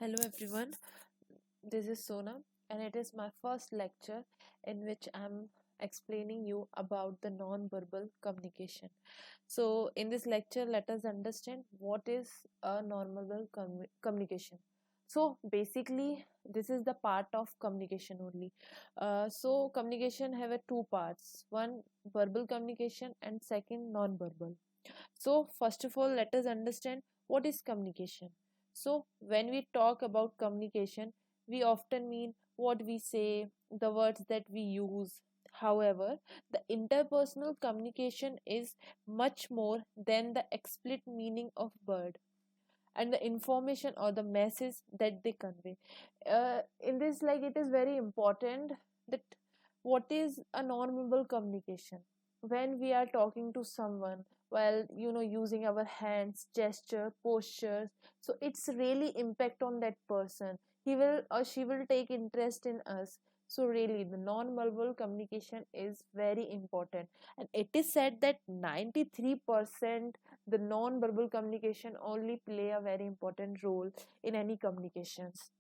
Hello everyone, this is Sona and it is my first lecture in which I'm explaining you about the non-verbal communication. So in this lecture let us understand what is a non-verbal communication. So basically this is the part of communication only. So communication have two parts, one verbal communication and second non-verbal. So, first of all, let us understand what is communication. So, when we talk about communication, we often mean what we say, the words that we use. However, the interpersonal communication is much more than the explicit meaning of word and the information or the message that they convey. In this, like it is very important that what is a non-verbal communication when we are talking to someone while using our hands, gesture, postures. So it's really impact on that person. He will or she will take interest in us. So really, the non-verbal communication is very important, and it is said that 93% the non-verbal communication only play a very important role in any communications.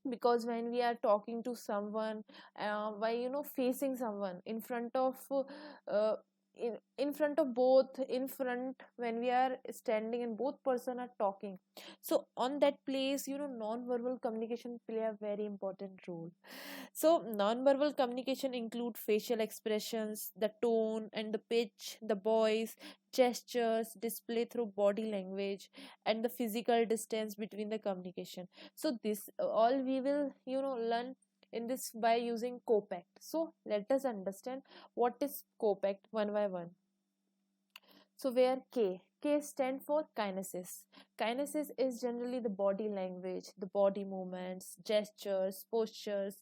Because when we are talking to someone, by facing someone in front of uh, in front of both in front, when we are standing and both person are talking, so on that place, non-verbal communication play a very important role. So, nonverbal communication include facial expressions, the tone and the pitch, the voice, gestures display through body language, and the physical distance between the communication. So, this all we will learn in this by using COPACT. So, let us understand what is COPACT one by one. So where K stand for kinesis. Kinesis is generally the body language, the body movements, gestures, postures,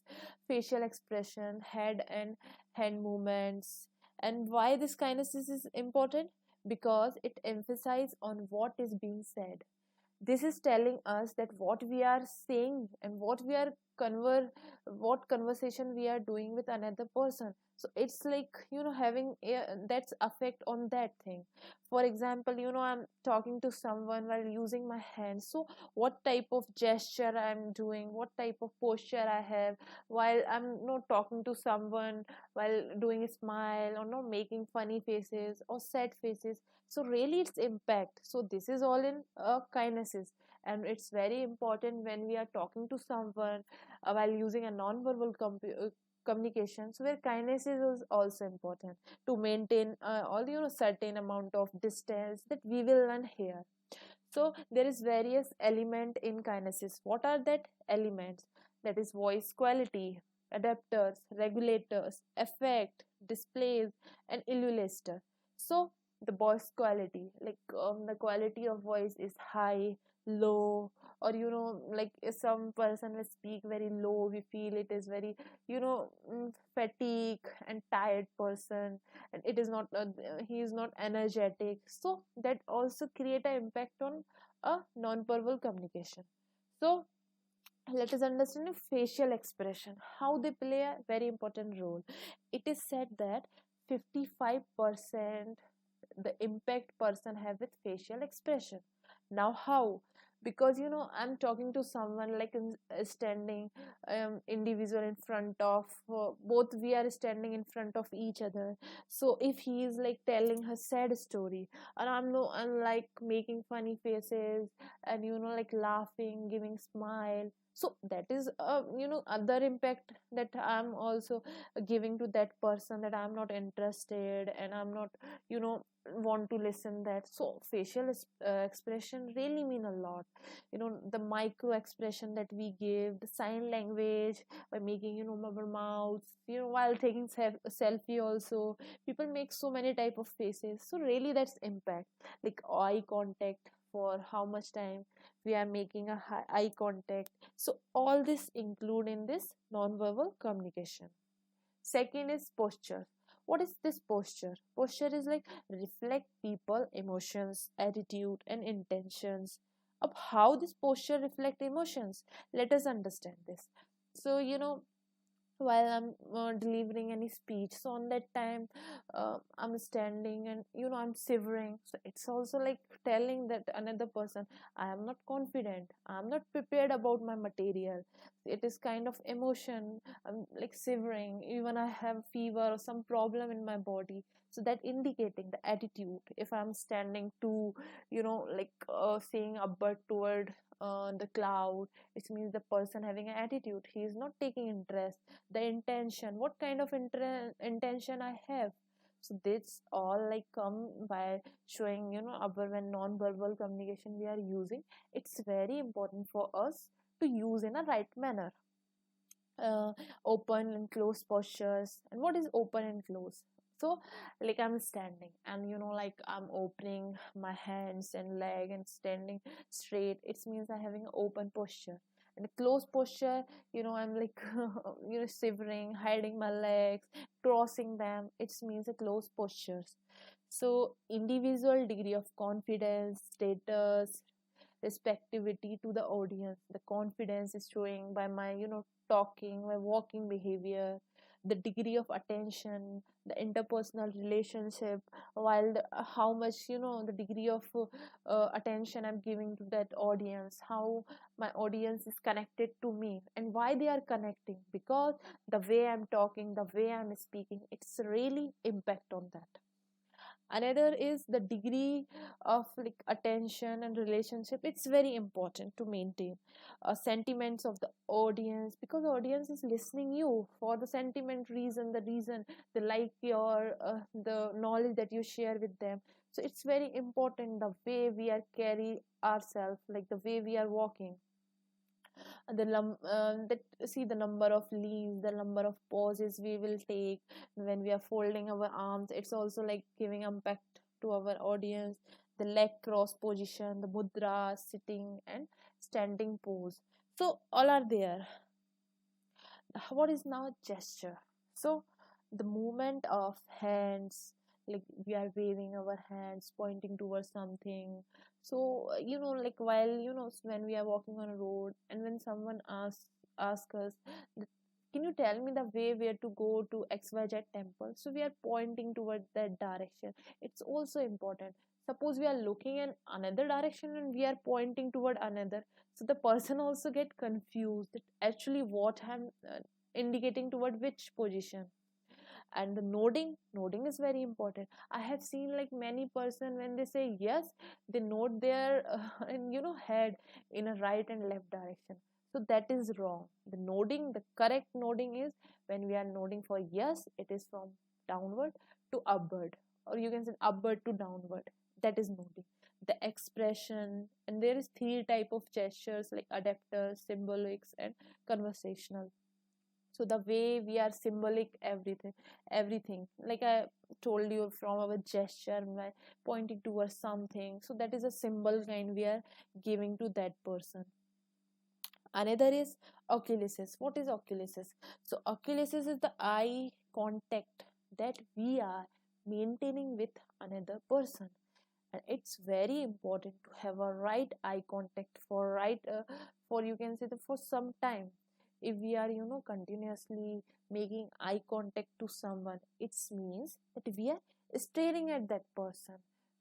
facial expression, head and hand movements. And why this kinesis is important? Because it emphasizes on what is being said. This is telling us that what we are saying and what conversation we are doing with another person. So it's like having that's effect on that thing. For example, I'm talking to someone while using my hands, so what type of gesture I'm doing, what type of posture I have while I'm not talking to someone, while doing a smile or not making funny faces or sad faces. So really it's impact. So this is all in kinesis, and it's very important when we are talking to someone while using a non-verbal communication. So where kinesis is also important to maintain all certain amount of distance that we will learn here. So there is various element in kinesis. What are that elements? That is voice quality, adapters, regulators, effect, displays, and illustrator. So the voice quality, like the quality of voice is high, low, or like if some person will speak very low, we feel it is very fatigue and tired person, and it is not he is not energetic. So that also create an impact on a non-verbal communication. So let us understand facial expression, how they play a very important role. It is said that 55% the impact person have with facial expression. Now how? Because I'm talking to someone like standing individual in front of both, we are standing in front of each other. So if he is like telling her sad story, and I'm like making funny faces and like laughing, giving smile, so that is other impact that I'm also giving to that person, that I'm not interested and I'm not want to listen that. So facial expression really mean a lot. The micro expression that we give, the sign language, by making our mouths, while taking selfie also, people make so many type of faces. So really that's impact, like eye contact, for how much time we are making a eye contact. So all this include in this non-verbal communication. Second is posture. What is this posture? Posture is like reflect people emotions, attitude and intentions. Of how this posture reflect emotions, let us understand this. So while I'm delivering any speech. So on that time, I'm standing and I'm shivering. So it's also like telling that another person, I am not confident, I'm not prepared about my material. It is kind of emotion. I'm like shivering, even I have fever or some problem in my body. So that indicating the attitude. If I'm standing to, like saying upward toward the cloud, it means the person having an attitude, he is not taking interest. The intention, what kind of intention I have. So this all like come by showing, our when non-verbal communication we are using, it's very important for us to use in a right manner. uh, Open and close postures. And what is open and close? So like I'm standing and like I'm opening my hands and leg and standing straight, it means I'm having an open posture. And a closed posture, I'm like shivering, hiding my legs, crossing them, it means a closed postures. So individual degree of confidence, status, respectivity to the audience. The confidence is showing by my, talking, my walking behavior, the degree of attention, the interpersonal relationship, while how much, the degree of attention I'm giving to that audience, how my audience is connected to me, and why they are connecting, because the way I'm talking, the way I'm speaking, it's really impact on that. Another is the degree of like attention and relationship. It's very important to maintain sentiments of the audience, because the audience is listening you for the sentiment reason, the reason they like your the knowledge that you share with them. So it's very important the way we are carry ourselves, like the way we are walking, that see the number of leaves, the number of pauses we will take when we are folding our arms. It's also like giving impact to our audience. The leg cross position, the mudra, sitting and standing pose, so all are there. What is now gesture? So the movement of hands, like we are waving our hands pointing towards something. So like while when we are walking on a road, and when someone asks us that, can you tell me the way where to go to XYZ temple, so we are pointing toward that direction. It's also important. Suppose we are looking in another direction and we are pointing toward another, so the person also get confused that actually what I'm indicating toward which position. And the nodding is very important. I have seen like many person, when they say yes, they nod their and head in a right and left direction. So that is wrong. The nodding, the correct nodding is, when we are nodding for yes, it is from downward to upward, or you can say upward to downward. That is nodding. The expression, and there is three type of gestures like adapters, symbolics and conversational. So the way we are symbolic, everything like I told you, from our gesture, my pointing towards something, so that is a symbol kind we are giving to that person. Another is oculisis. What is oculisis? So oculisis is the eye contact that we are maintaining with another person. And it's very important to have a right eye contact for right for, you can say, for some time. If we are continuously making eye contact to someone, it means that we are staring at that person,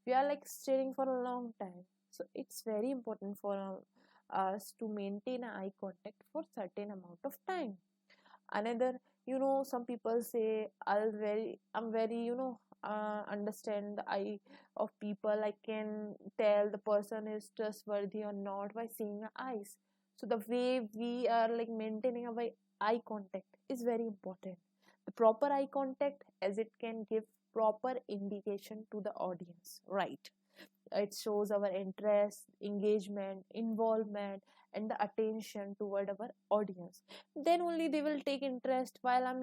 we are like staring for a long time. So it's very important for us to maintain eye contact for certain amount of time. Another, some people say, I'm very understand the eye of people, I can tell the person is trustworthy or not by seeing the eyes. So the way we are like maintaining our eye contact is very important. The proper eye contact, as it can give proper indication to the audience, right? It shows our interest, engagement, involvement and the attention toward our audience. Then only they will take interest. While I'm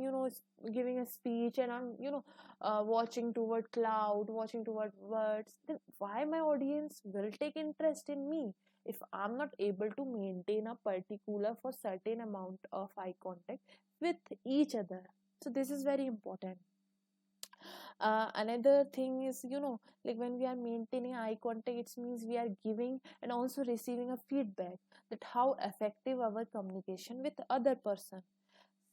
giving a speech and I'm watching toward cloud, watching toward words, then why my audience will take interest in me if I'm not able to maintain a particular for certain amount of eye contact with each other? So this is very important. Another thing is, like when we are maintaining eye contact, it means we are giving and also receiving a feedback that how effective our communication with other person.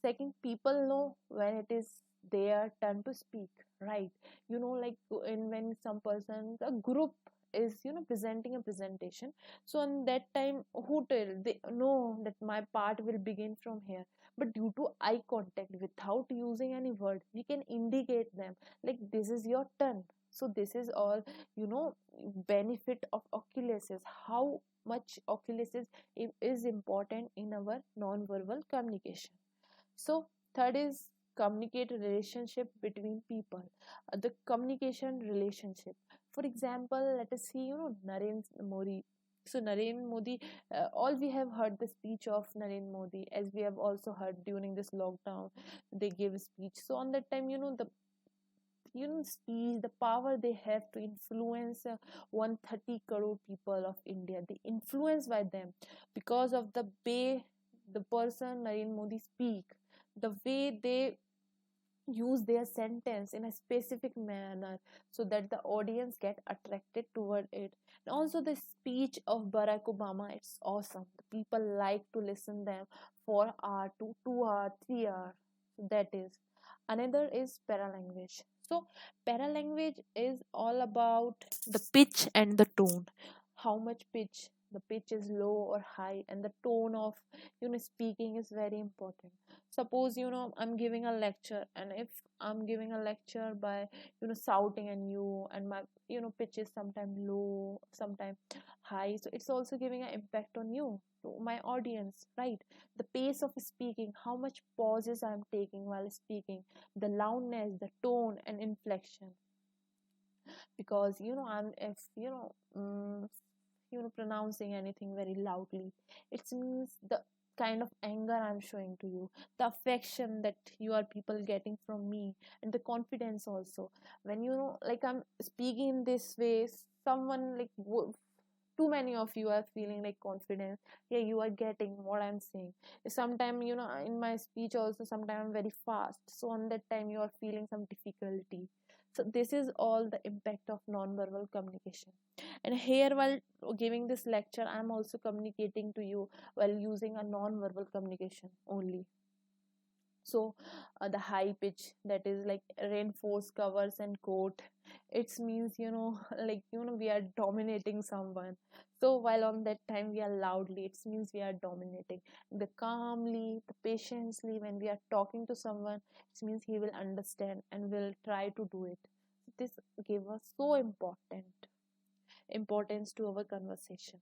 Second, people know when it is their turn to speak, right? Like in when some person, a group is presenting a presentation, so on that time, who tell they know that my part will begin from here, but due to eye contact, without using any word, we can indicate them like this is your turn. So this is all, you know benefit of oculises, how much oculises is important in our non-verbal communication. So third is communicate relationship between people. The communication relationship. For example, let us see, Narendra Modi. So Narendra Modi, all we have heard the speech of Narendra Modi, as we have also heard during this lockdown, they gave a speech. So on that time, speech, the power they have to influence 130 crore people of India, they influenced by them because of the way the person Narendra Modi speak, the way they use their sentence in a specific manner, so that the audience get attracted toward it. And also the speech of Barack Obama, it's awesome, the people like to listen them for hour to 2 hour 3 hour. That is. Another is paralanguage. So paralanguage is all about the pitch and the tone, how much pitch, the pitch is low or high, and the tone of speaking is very important. Suppose I'm giving a lecture, and if I'm giving a lecture by shouting and you, and my pitch is sometimes low, sometimes high, so it's also giving an impact on you, to my audience, right? The pace of speaking, how much pauses I'm taking while speaking, the loudness, the tone and inflection. Because I'm if pronouncing anything very loudly, it means the kind of anger I'm showing to you, the affection that you are people getting from me, and the confidence also. When like I'm speaking in this way, someone like too many of you are feeling like confidence, yeah, you are getting what I'm saying. Sometimes in my speech also, sometimes I'm very fast, so on that time you are feeling some difficulty. So this is all the impact of non-verbal communication. And here, while giving this lecture, I'm also communicating to you while using a non-verbal communication only. So the high pitch, that is like reinforced covers and coat, it means like we are dominating someone. So while on that time we are loudly, it means we are dominating. The calmly, the patiently, when we are talking to someone, it means he will understand and will try to do it. This gave us so importance to our conversation.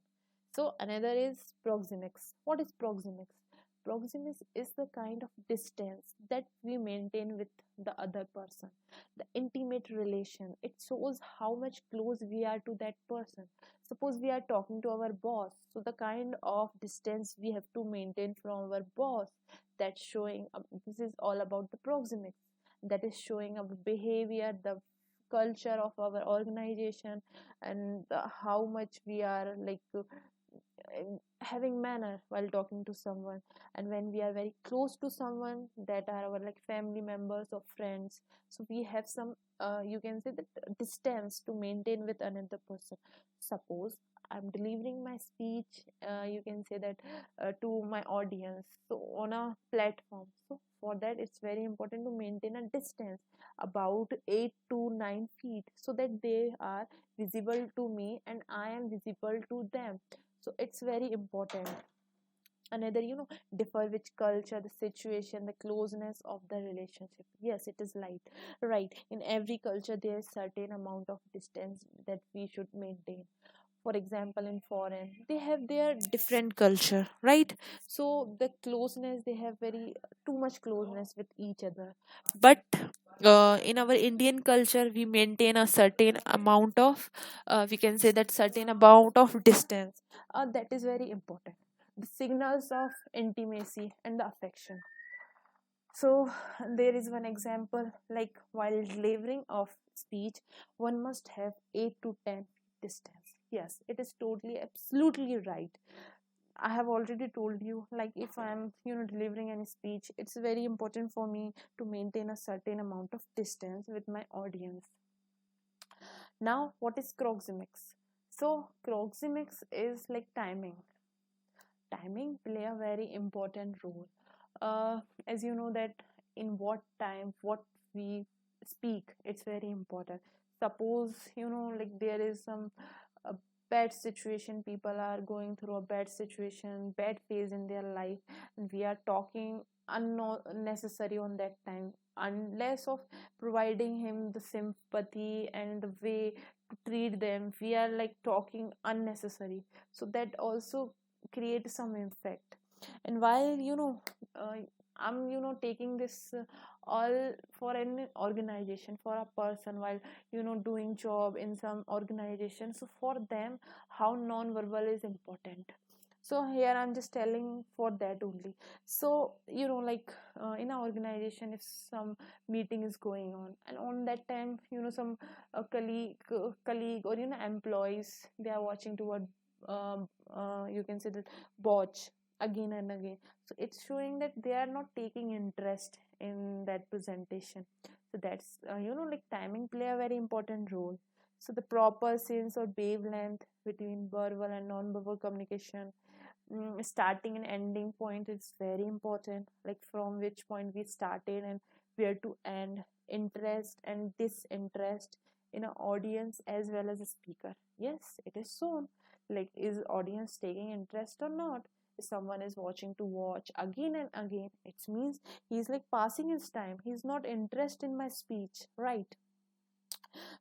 So another is proxemics. What is proxemics? Proxemics is the kind of distance that we maintain with the other person, the intimate relation. It shows how much close we are to that person. Suppose we are talking to our boss, so the kind of distance we have to maintain from our boss, that's showing up. This is all about the proxemics, that is showing our behavior, the culture of our organization, and how much we are like having manner while talking to someone. And when we are very close to someone, that are our like family members or friends, so we have some you can say that distance to maintain with another person. Suppose I'm delivering my speech, you can say that to my audience, so on a platform, so for that it's very important to maintain a distance about 8 to 9 feet, so that they are visible to me and I am visible to them. So it's very important. Another, differ which culture, the situation, the closeness of the relationship. Yes, it is right. In every culture there is certain amount of distance that we should maintain. For example, in foreign, they have their different culture, right? So the closeness, they have very too much closeness with each other. But in our Indian culture, we maintain a certain amount of we can say that certain amount of distance. That is very important, the signals of intimacy and the affection. So there is one example, like while delivering of speech, one must have 8 to 10 distance. Yes, it is totally absolutely right. I have already told you, like if I'm delivering any speech, it's very important for me to maintain a certain amount of distance with my audience. Now, what is proxemics? So proxemics is like timing. Timing play a very important role. as you know that in what time what we speak, it's very important. Suppose like there is some a bad situation, people are going through a bad situation, bad phase in their life, and we are talking unnecessary on that time, unless of providing him the sympathy and the way to treat them, we are like talking unnecessary, so that also creates some effect. And while uh, I'm taking this all for an organization, for a person, while doing job in some organization, so for them how non-verbal is important. So here I'm just telling for that only. So like in our organization, if some meeting is going on, and on that time some colleague or employees, they are watching toward you can say that watch again and again, so it's showing that they are not taking interest in that presentation. So that's like timing play a very important role. So the proper sense or wavelength between verbal and non-verbal communication, starting and ending point is very important, like from which point we started and where to end, interest and disinterest in an audience as well as a speaker. Yes, it is shown, like is audience taking interest or not. If someone is watching to watch again and again, it means he's like passing his time, he's not interested in my speech, right?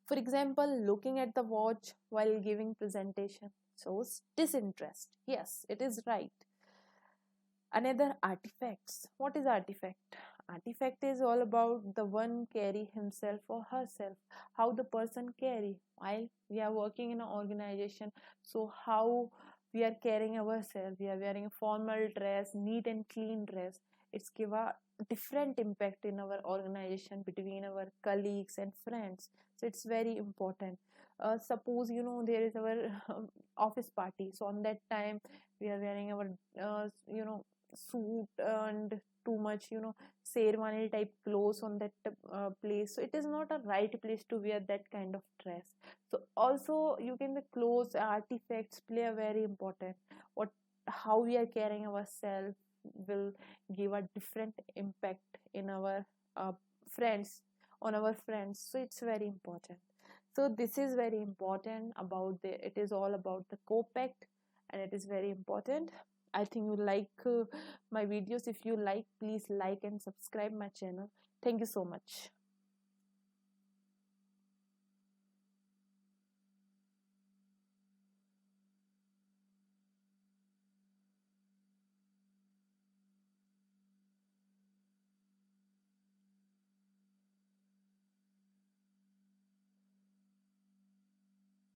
For example, looking at the watch while giving presentation shows disinterest. Yes, it is right. Another, artifacts. What is artifact? Artifact is all about the one carry himself or herself, how the person carry while we are working in an organization. So how we are carrying ourselves, we are wearing a formal dress, neat and clean dress, it's give a different impact in our organization between our colleagues and friends. So it's very important. Suppose there is our office party, so on that time we are wearing our suit and too much ceremonial type clothes on that place, so it is not a right place to wear that kind of dress. So also you can, the clothes artifacts play a very important, what how we are carrying ourselves will give a different impact in our uh, friends, on our friends. So it's very important. So this is very important about the, it is all about the co-pact, and it is very important. I think you like my videos. If you like, please like and subscribe my channel. Thank you so much.